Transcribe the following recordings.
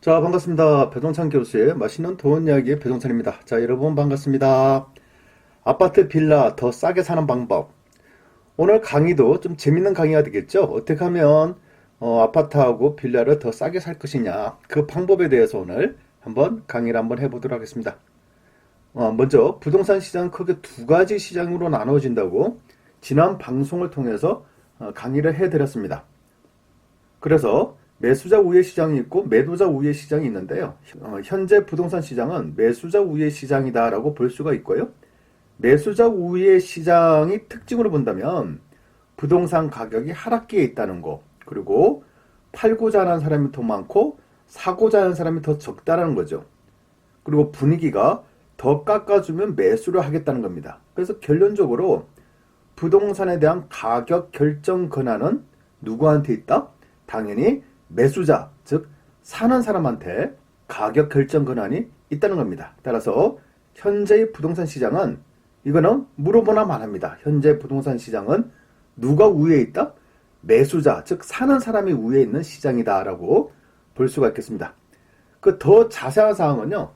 자, 반갑습니다. 배동찬 교수의 맛있는 돈 이야기의 배동찬입니다. 자, 여러분 반갑습니다. 아파트, 빌라 더 싸게 사는 방법. 오늘 강의도 좀 재밌는 강의가 되겠죠? 어떻게 하면 아파트하고 빌라를 더 싸게 살 것이냐. 그 방법에 대해서 오늘 강의를 한번 해보도록 하겠습니다. 먼저 부동산 시장은 크게 두 가지 시장으로 나눠진다고 지난 방송을 통해서 강의를 해드렸습니다. 그래서 매수자 우회 시장이 있고 매도자 우회 시장이 있는데요. 현재 부동산 시장은 매수자 우회 시장이다라고 볼 수가 있고요. 매수자 우회 시장이 특징으로 본다면 부동산 가격이 하락기에 있다는 거, 그리고 팔고자 하는 사람이 더 많고 사고자 하는 사람이 더 적다라는 거죠. 그리고 분위기가 더 깎아주면 매수를 하겠다는 겁니다. 그래서 결론적으로 부동산에 대한 가격 결정 권한은 누구한테 있다? 당연히 매수자, 즉 사는 사람한테 가격 결정 권한이 있다는 겁니다. 따라서 현재의 부동산 시장은 이거는 물어보나 말합니다. 현재 부동산 시장은 누가 우위에 있다? 매수자, 즉 사는 사람이 우위에 있는 시장이다라고 볼 수가 있겠습니다. 그 더 자세한 사항은요,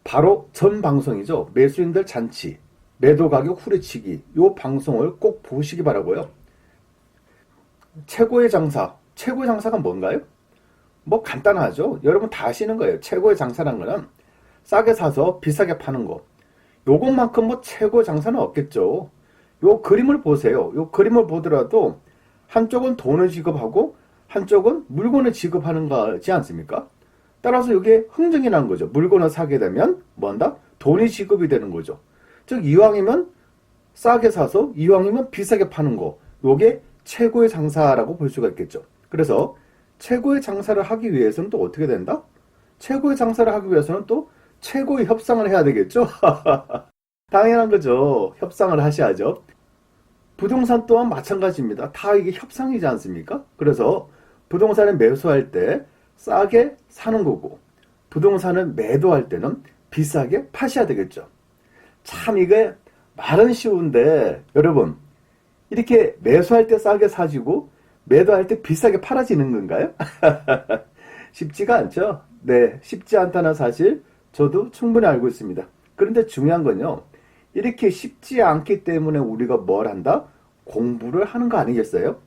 바로 전 방송이죠. 매수인들 잔치, 매도 가격 후려치기, 이 방송을 꼭 보시기 바라고요. 최고의 장사가 뭔가요? 뭐 간단하죠. 여러분 다 아시는 거예요. 최고의 장사란 거는 싸게 사서 비싸게 파는 거. 요것만큼 뭐 최고의 장사는 없겠죠. 요 그림을 보세요. 요 그림을 보더라도 한쪽은 돈을 지급하고 한쪽은 물건을 지급하는 거지 않습니까? 따라서 이게 흥정이라는 거죠. 물건을 사게 되면 뭔다? 돈이 지급이 되는 거죠. 즉 이왕이면 싸게 사서 이왕이면 비싸게 파는 거. 요게 최고의 장사라고 볼 수가 있겠죠. 그래서 최고의 장사를 하기 위해서는 또 어떻게 된다? 최고의 장사를 하기 위해서는 또 최고의 협상을 해야 되겠죠? 당연한 거죠. 협상을 하셔야죠. 부동산 또한 마찬가지입니다. 다 이게 협상이지 않습니까? 그래서 부동산을 매수할 때 싸게 사는 거고, 부동산을 매도할 때는 비싸게 파셔야 되겠죠. 참 이게 말은 쉬운데 여러분, 이렇게 매수할 때 싸게 사지고 매도할 때 비싸게 팔아지는 건가요? 쉽지가 않죠. 네, 쉽지 않다는 사실 저도 충분히 알고 있습니다. 그런데 중요한 건요, 이렇게 쉽지 않기 때문에 우리가 뭘 한다? 공부를 하는 거 아니겠어요?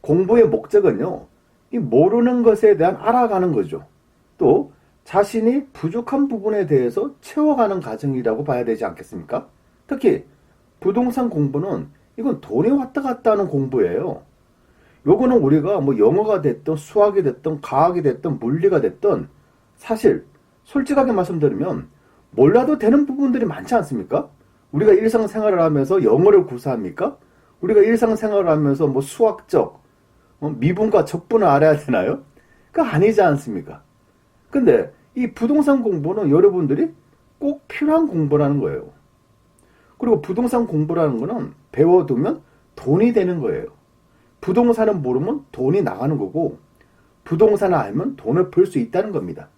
공부의 목적은요, 이 모르는 것에 대한 알아가는 거죠. 또 자신이 부족한 부분에 대해서 채워가는 과정이라고 봐야 되지 않겠습니까? 특히 부동산 공부는 이건 돈이 왔다 갔다 하는 공부예요. 요거는 우리가 뭐 영어가 됐든 수학이 됐든 과학이 됐든 물리가 됐든 사실 솔직하게 말씀드리면 몰라도 되는 부분들이 많지 않습니까? 우리가 일상생활을 하면서 영어를 구사합니까? 우리가 일상생활을 하면서 뭐 수학적 미분과 적분을 알아야 되나요? 그거 아니지 않습니까? 근데 이 부동산 공부는 여러분들이 꼭 필요한 공부라는 거예요. 그리고 부동산 공부라는 거는 배워두면 돈이 되는 거예요. 부동산은 모르면 돈이 나가는 거고, 부동산을 알면 돈을 벌 수 있다는 겁니다.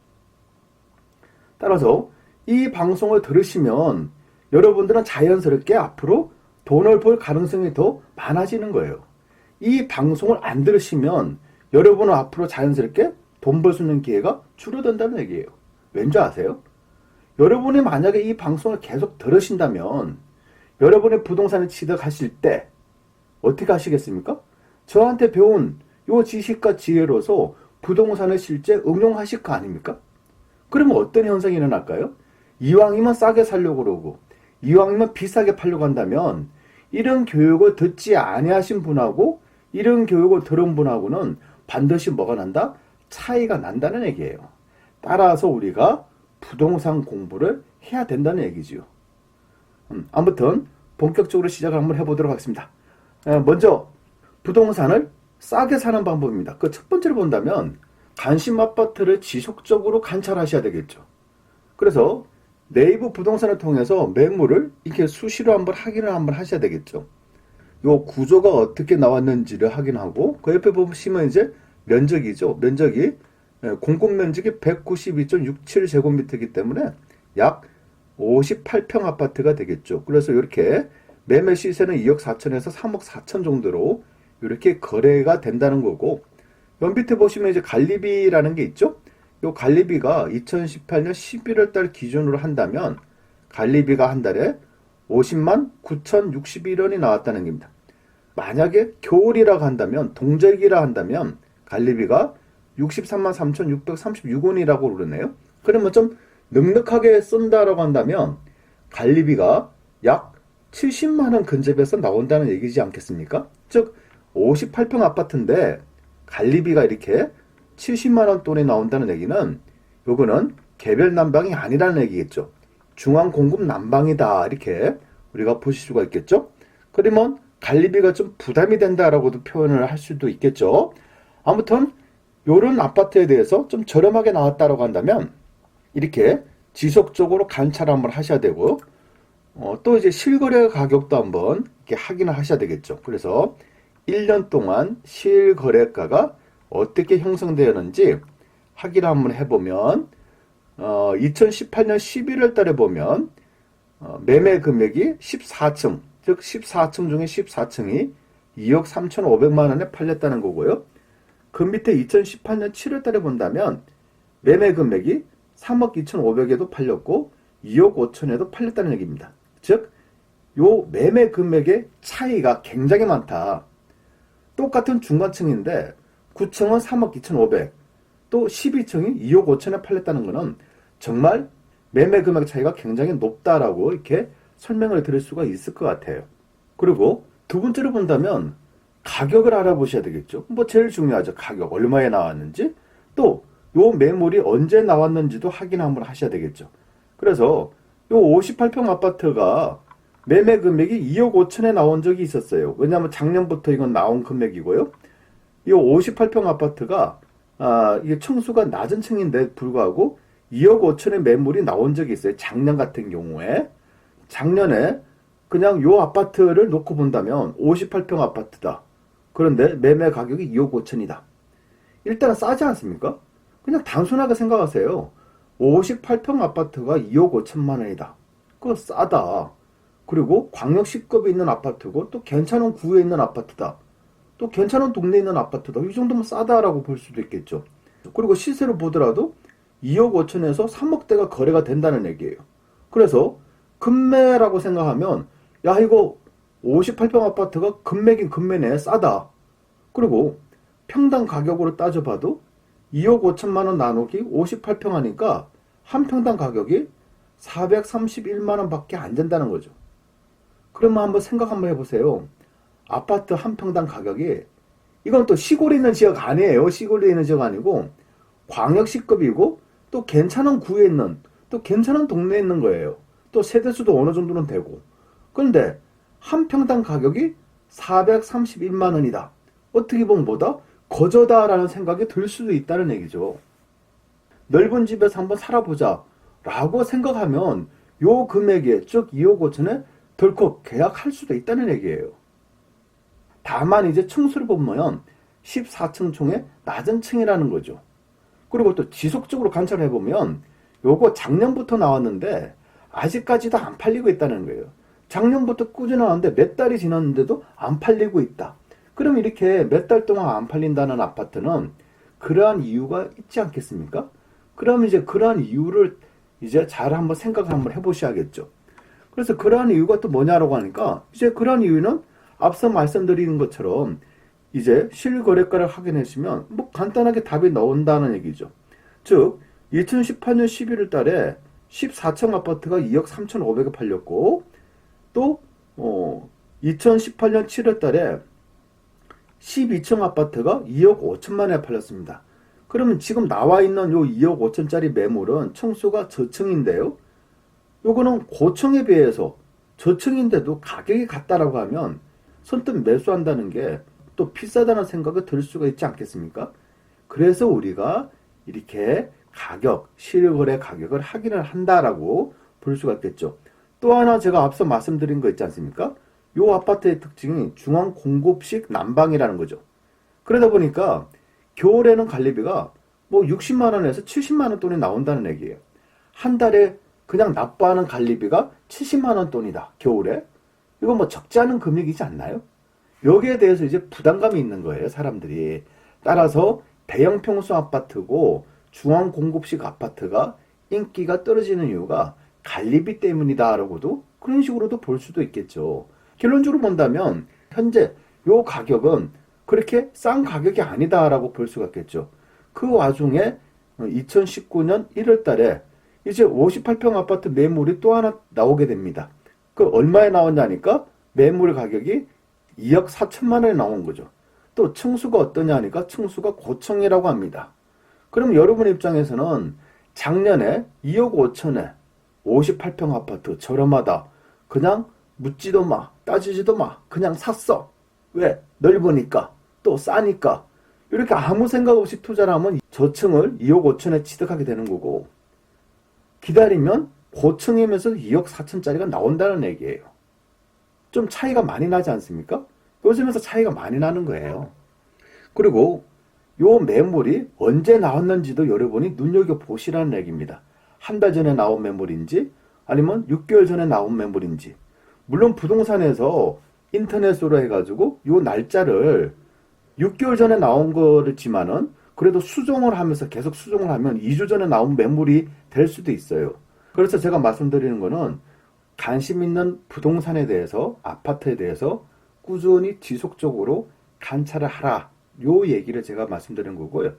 따라서 이 방송을 들으시면 여러분들은 자연스럽게 앞으로 돈을 벌 가능성이 더 많아지는 거예요. 이 방송을 안 들으시면 여러분은 앞으로 자연스럽게 돈 벌 수 있는 기회가 줄어든다는 얘기예요. 왠지 아세요? 여러분이 만약에 이 방송을 계속 들으신다면 여러분의 부동산을 취득하실 때 어떻게 하시겠습니까? 저한테 배운 요 지식과 지혜로서 부동산을 실제 응용하실 거 아닙니까? 그러면 어떤 현상이 일어날까요? 이왕이면 싸게 살려고 그러고 이왕이면 비싸게 팔려고 한다면 이런 교육을 듣지 아니하신 분하고 이런 교육을 들은 분하고는 반드시 뭐가 난다? 차이가 난다는 얘기예요. 따라서 우리가 부동산 공부를 해야 된다는 얘기지요. 아무튼 본격적으로 시작을 한번 해보도록 하겠습니다. 먼저 부동산을 싸게 사는 방법입니다. 그 첫 번째로 본다면 관심 아파트를 지속적으로 관찰하셔야 되겠죠. 그래서 네이버 부동산을 통해서 매물을 이렇게 수시로 확인을 하셔야 되겠죠. 요 구조가 어떻게 나왔는지를 확인하고 그 옆에 보시면 이제 면적이죠. 면적이 공급 면적이 192.67제곱미터이기 때문에 약 58평 아파트가 되겠죠. 그래서 이렇게 매매 시세는 2억 4천에서 3억 4천 정도로 이렇게 거래가 된다는 거고, 맨 밑에 보시면 이제 관리비라는 게 있죠. 요 관리비가 2018년 11월 달 기준으로 한다면 관리비가 한 달에 50만 9,061원이 나왔다는 겁니다. 만약에 겨울이라고 한다면, 동절기라 한다면 관리비가 63만 3,636원이라고 그러네요. 그러면 좀 넉넉하게 쓴다라고 한다면 관리비가 약 70만 원 근접해서 나온다는 얘기지 않겠습니까? 즉 58평 아파트인데 관리비가 이렇게 70만 원 돈이 나온다는 얘기는 요거는 개별 난방이 아니라는 얘기겠죠. 중앙 공급 난방이다, 이렇게 우리가 보실 수가 있겠죠. 그러면 관리비가 좀 부담이 된다라고도 표현을 할 수도 있겠죠. 아무튼 요런 아파트에 대해서 좀 저렴하게 나왔다라고 한다면 이렇게 지속적으로 관찰 한번 하셔야 되고, 또 이제 실거래 가격도 한번 이렇게 확인을 하셔야 되겠죠. 그래서 1년 동안 실거래가가 어떻게 형성되었는지 확인을 한번 해보면, 2018년 11월 달에 보면 매매 금액이 14층, 즉 14층 중에 14층이 2억 3,500만 원에 팔렸다는 거고요. 그 밑에 2018년 7월 달에 본다면 매매 금액이 3억 2,500에도 팔렸고 2억 5천에도 팔렸다는 얘기입니다. 즉, 요 매매 금액의 차이가 굉장히 많다. 똑같은 중간층인데 9층은 3억 2,500, 또 12층이 2억 5천에 팔렸다는 것은 정말 매매 금액 차이가 굉장히 높다라고 이렇게 설명을 드릴 수가 있을 것 같아요. 그리고 두 번째로 본다면 가격을 알아보셔야 되겠죠. 뭐 제일 중요하죠. 가격 얼마에 나왔는지, 또 요 매물이 언제 나왔는지도 확인 한번 하셔야 되겠죠. 그래서 요 58평 아파트가 매매 금액이 2억 5천에 나온 적이 있었어요. 왜냐하면 작년부터 이건 나온 금액이고요. 이 58평 아파트가 이게 층수가 낮은 층인데 불구하고 2억 5천의 매물이 나온 적이 있어요. 작년 같은 경우에. 작년에 그냥 요 아파트를 놓고 본다면 58평 아파트다. 그런데 매매 가격이 2억 5천이다. 일단 싸지 않습니까? 그냥 단순하게 생각하세요. 58평 아파트가 2억 5천만 원이다. 그거 싸다. 그리고 광역시급에 있는 아파트고 또 괜찮은 구에 있는 아파트다. 또 괜찮은 동네에 있는 아파트다. 이 정도면 싸다라고 볼 수도 있겠죠. 그리고 시세로 보더라도 2억 5천에서 3억대가 거래가 된다는 얘기예요. 그래서 금매라고 생각하면 야, 이거 58평 아파트가 금매긴 금매네, 싸다. 그리고 평당 가격으로 따져봐도 2억 5천만 원 나누기 58평 하니까 한 평당 가격이 431만 원 밖에 안 된다는 거죠. 그러면 한번 생각 한번 해보세요. 아파트 한 평당 가격이, 이건 또 시골에 있는 지역 아니에요. 시골에 있는 지역 아니고 광역시급이고 또 괜찮은 구에 있는, 또 괜찮은 동네에 있는 거예요. 또 세대수도 어느 정도는 되고. 그런데 한 평당 가격이 431만 원이다. 어떻게 보면 뭐다? 거저다라는 생각이 들 수도 있다는 얘기죠. 넓은 집에서 한번 살아보자 라고 생각하면 요 금액에, 즉 2억 5천에 덜컥 계약할 수도 있다는 얘기예요. 다만 이제 층수를 보면 14층 중에 낮은 층이라는 거죠. 그리고 또 지속적으로 관찰해보면 요거 작년부터 나왔는데 아직까지도 안 팔리고 있다는 거예요. 작년부터 꾸준히 나왔는데 몇 달이 지났는데도 안 팔리고 있다. 그럼 이렇게 몇 달 동안 안 팔린다는 아파트는 그러한 이유가 있지 않겠습니까? 그럼 이제 그러한 이유를 이제 잘 한번 생각을 한번 해보셔야겠죠. 그래서 그러한 이유가 또 뭐냐라고 하니까 이제 그러한 이유는 앞서 말씀드린 것처럼 이제 실거래가를 확인하시면 뭐 간단하게 답이 나온다는 얘기죠. 즉 2018년 11월 달에 14층 아파트가 2억 3,500에 팔렸고, 또 2018년 7월 달에 12층 아파트가 2억 5천만에 팔렸습니다. 그러면 지금 나와 있는 요 2억 5천짜리 매물은 층수가 저층인데요. 요거는 고층에 비해서 저층인데도 가격이 같다라고 하면 선뜻 매수한다는 게 또 비싸다는 생각이 들 수가 있지 않겠습니까? 그래서 우리가 이렇게 가격, 실거래 가격을 확인을 한다라고 볼 수가 있겠죠. 또 하나 제가 앞서 말씀드린 거 있지 않습니까? 요 아파트의 특징이 중앙 공급식 난방이라는 거죠. 그러다 보니까 겨울에는 관리비가 뭐 60만 원에서 70만 원 돈이 나온다는 얘기예요. 한 달에 그냥 납부하는 관리비가 70만 원 돈이다. 겨울에. 이거 뭐 적지 않은 금액이지 않나요? 여기에 대해서 이제 부담감이 있는 거예요, 사람들이. 따라서 대형 평수 아파트고 중앙공급식 아파트가 인기가 떨어지는 이유가 관리비 때문이다라고도 그런 식으로도 볼 수도 있겠죠. 결론적으로 본다면 현재 요 가격은 그렇게 싼 가격이 아니다라고 볼 수가 있겠죠. 그 와중에 2019년 1월 달에 이제 58평 아파트 매물이 또 하나 나오게 됩니다. 그 얼마에 나왔냐니까 매물 가격이 2억 4천만 원에 나온 거죠. 또 층수가 어떠냐 하니까 층수가 고층이라고 합니다. 그럼 여러분 입장에서는 작년에 2억 5천에 58평 아파트 저렴하다. 그냥 묻지도 마, 따지지도 마. 그냥 샀어. 왜? 넓으니까. 또 싸니까. 이렇게 아무 생각 없이 투자를 하면 저층을 2억 5천에 취득하게 되는 거고, 기다리면 고층이면서 2억 4천짜리가 나온다는 얘기예요. 좀 차이가 많이 나지 않습니까? 요즘에서 차이가 많이 나는 거예요. 그리고 요 매물이 언제 나왔는지도 여러분이 눈여겨보시라는 얘기입니다. 한 달 전에 나온 매물인지 아니면 6개월 전에 나온 매물인지. 물론 부동산에서 인터넷으로 해가지고 요 날짜를 6개월 전에 나온 거지만은 그래도 수정을 하면서 계속 수정을 하면 2주 전에 나온 매물이 될 수도 있어요. 그래서 제가 말씀드리는 거는 관심 있는 부동산에 대해서, 아파트에 대해서 꾸준히 지속적으로 관찰을 하라. 요 얘기를 제가 말씀드린 거고요.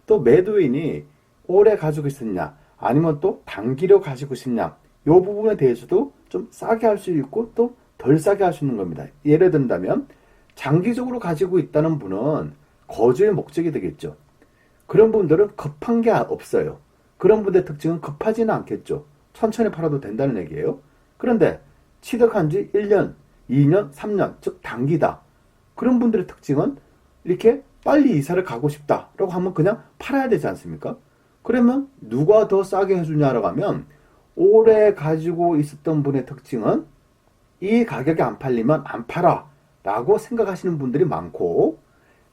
또 매도인이 오래 가지고 있었냐, 아니면 또 단기로 가지고 싶냐, 요 부분에 대해서도 좀 싸게 할 수 있고 또 덜 싸게 할 수 있는 겁니다. 예를 든다면 장기적으로 가지고 있다는 분은 거주의 목적이 되겠죠. 그런 분들은 급한 게 없어요. 그런 분들의 특징은 급하지는 않겠죠. 천천히 팔아도 된다는 얘기예요. 그런데 취득한 지 1년, 2년, 3년, 즉 단기다. 그런 분들의 특징은 이렇게 빨리 이사를 가고 싶다라고 하면 그냥 팔아야 되지 않습니까? 그러면 누가 더 싸게 해주냐라고 하면 오래 가지고 있었던 분의 특징은 이 가격에 안 팔리면 안 팔아 라고 생각하시는 분들이 많고,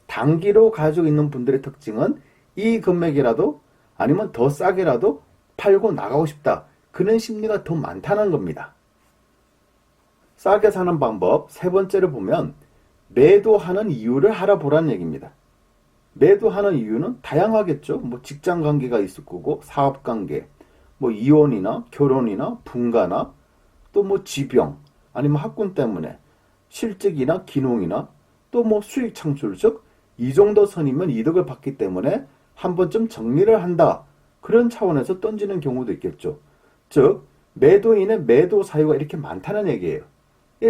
단기로 가지고 있는 분들의 특징은 이 금액이라도 아니면 더 싸게라도 팔고 나가고 싶다. 그런 심리가 더 많다는 겁니다. 싸게 사는 방법 세 번째를 보면 매도하는 이유를 알아보라는 얘기입니다. 매도하는 이유는 다양하겠죠. 뭐 직장 관계가 있을 거고, 사업 관계, 뭐 이혼이나 결혼이나 분가나 또 뭐 지병, 아니면 학군 때문에 실직이나 기농이나 또 뭐 수익 창출, 즉 이 정도 선이면 이득을 받기 때문에 한 번쯤 정리를 한다. 그런 차원에서 던지는 경우도 있겠죠. 즉 매도인의 매도 사유가 이렇게 많다는 얘기예요.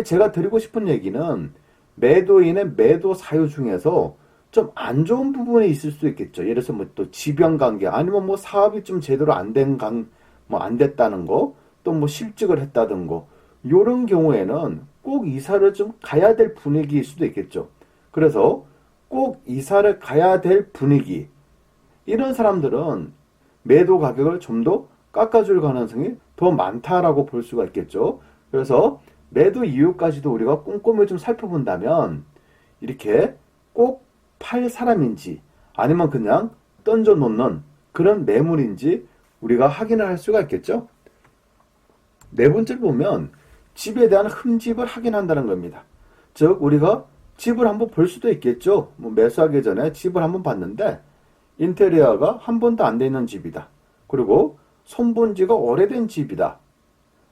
제가 드리고 싶은 얘기는 매도인의 매도 사유 중에서 좀 안 좋은 부분이 있을 수 있겠죠. 예를 들어서 뭐 또 지병 관계, 아니면 뭐 사업이 좀 제대로 안 됐다는 거, 또 뭐 실직을 했다든 거, 요런 경우에는 꼭 이사를 좀 가야 될 분위기일 수도 있겠죠. 그래서 꼭 이사를 가야 될 분위기, 이런 사람들은 매도 가격을 좀 더 깎아줄 가능성이 더 많다라고 볼 수가 있겠죠. 그래서 매도 이유까지도 우리가 꼼꼼히 좀 살펴본다면 이렇게 꼭 팔 사람인지 아니면 그냥 던져 놓는 그런 매물인지 우리가 확인을 할 수가 있겠죠. 네 번째로 보면 집에 대한 흠집을 확인한다는 겁니다. 즉 우리가 집을 한번 볼 수도 있겠죠. 뭐 매수하기 전에 집을 한번 봤는데 인테리어가 한 번도 안 돼 있는 집이다. 그리고 손본지가 오래된 집이다.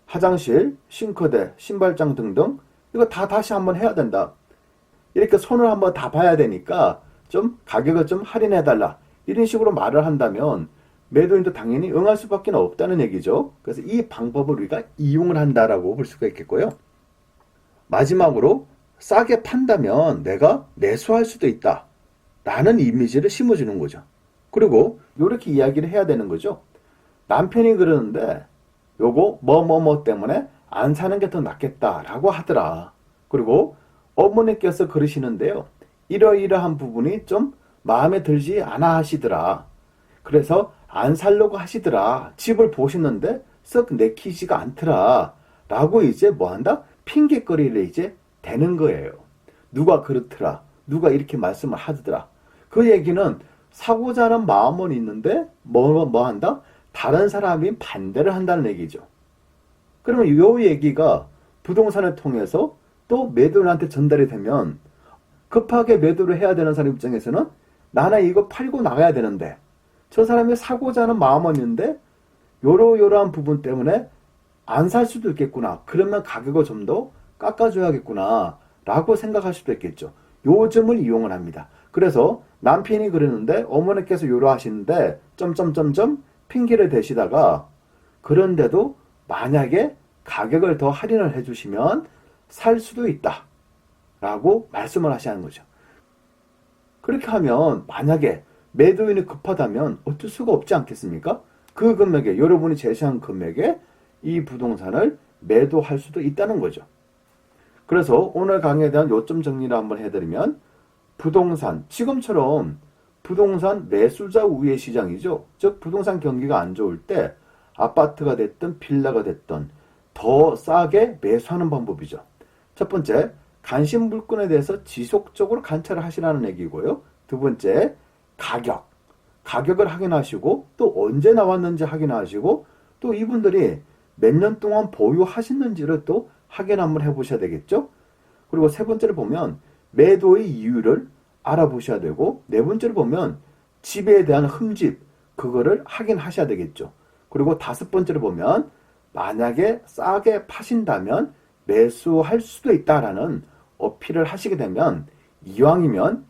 화장실, 싱크대, 신발장 등등 이거 다 다시 한번 해야 된다. 이렇게 손을 한번 다 봐야 되니까 좀 가격을 좀 할인해달라. 이런 식으로 말을 한다면 매도인도 당연히 응할 수밖에 없다는 얘기죠. 그래서 이 방법을 우리가 이용을 한다라고 볼 수가 있겠고요. 마지막으로 싸게 판다면 내가 매수할 수도 있다. 라는 이미지를 심어주는 거죠. 그리고 이렇게 이야기를 해야 되는 거죠. 남편이 그러는데 요거 뭐뭐뭐 때문에 안 사는 게 더 낫겠다라고 하더라. 그리고 어머니께서 그러시는데요. 이러이러한 부분이 좀 마음에 들지 않아 하시더라. 그래서 안 살려고 하시더라. 집을 보시는데 썩 내키지가 않더라. 라고 이제 뭐 한다? 핑계거리를 이제 대는 거예요. 누가 그렇더라. 누가 이렇게 말씀을 하더라. 그 얘기는 사고자 하는 마음은 있는데 뭐 한다? 다른 사람이 반대를 한다는 얘기죠. 그러면 이 얘기가 부동산을 통해서 또 매도인한테 전달이 되면 급하게 매도를 해야 되는 사람 입장에서는 나는 이거 팔고 나가야 되는데 저 사람이 사고자 하는 마음은 있는데 요러요러한 부분 때문에 안 살 수도 있겠구나. 그러면 가격을 좀 더 깎아줘야겠구나 라고 생각할 수도 있겠죠. 요점을 이용을 합니다. 그래서 남편이 그러는데 어머니께서 요러 하시는데 점점점점 핑계를 대시다가 그런데도 만약에 가격을 더 할인을 해주시면 살 수도 있다 라고 말씀을 하시는 거죠. 그렇게 하면 만약에 매도인이 급하다면 어쩔 수가 없지 않겠습니까? 그 금액에, 여러분이 제시한 금액에 이 부동산을 매도할 수도 있다는 거죠. 그래서 오늘 강의에 대한 요점 정리를 한번 해드리면, 부동산, 지금처럼 부동산 매수자 우위의 시장이죠. 즉 부동산 경기가 안 좋을 때 아파트가 됐든 빌라가 됐든 더 싸게 매수하는 방법이죠. 첫 번째, 관심 물건에 대해서 지속적으로 관찰을 하시라는 얘기고요. 두 번째, 가격을 확인하시고 또 언제 나왔는지 확인하시고 또 이분들이 몇 년 동안 보유하셨는지를 또 확인 한번 해보셔야 되겠죠. 그리고 세 번째를 보면 매도의 이유를 알아보셔야 되고, 네 번째를 보면 집에 대한 흠집, 그거를 확인하셔야 되겠죠. 그리고 다섯 번째를 보면 만약에 싸게 파신다면 매수할 수도 있다라는 어필을 하시게 되면, 이왕이면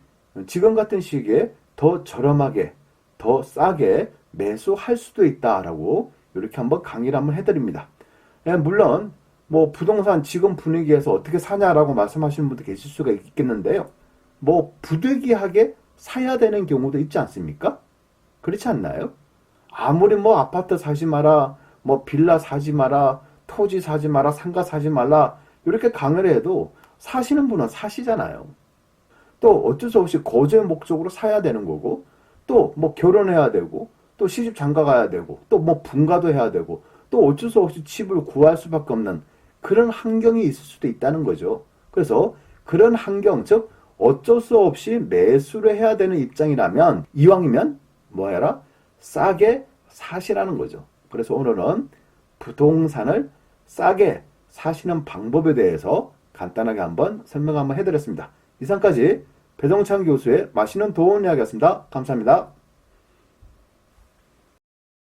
지금 같은 시기에 더 저렴하게, 더 싸게 매수할 수도 있다라고 이렇게 한번 강의를 한번 해드립니다. 물론 뭐 부동산 지금 분위기에서 어떻게 사냐라고 말씀하시는 분도 계실 수가 있겠는데요. 뭐 부득이하게 사야 되는 경우도 있지 않습니까? 그렇지 않나요? 아무리 뭐 아파트 사지 마라, 뭐 빌라 사지 마라, 토지 사지 마라, 상가 사지 말라 이렇게 강의를 해도 사시는 분은 사시잖아요. 또 어쩔 수 없이 거주의 목적으로 사야 되는 거고, 또 뭐 결혼해야 되고, 또 시집 장가 가야 되고, 또 뭐 분가도 해야 되고, 또 어쩔 수 없이 집을 구할 수밖에 없는 그런 환경이 있을 수도 있다는 거죠. 그래서 그런 환경, 즉 어쩔 수 없이 매수를 해야 되는 입장이라면 이왕이면 뭐 해라? 싸게 사시라는 거죠. 그래서 오늘은 부동산을 싸게 사시는 방법에 대해서 간단하게 한번 설명 한번 해드렸습니다. 이상까지 배정찬 교수의 맛있는 도움 이야기였습니다. 감사합니다.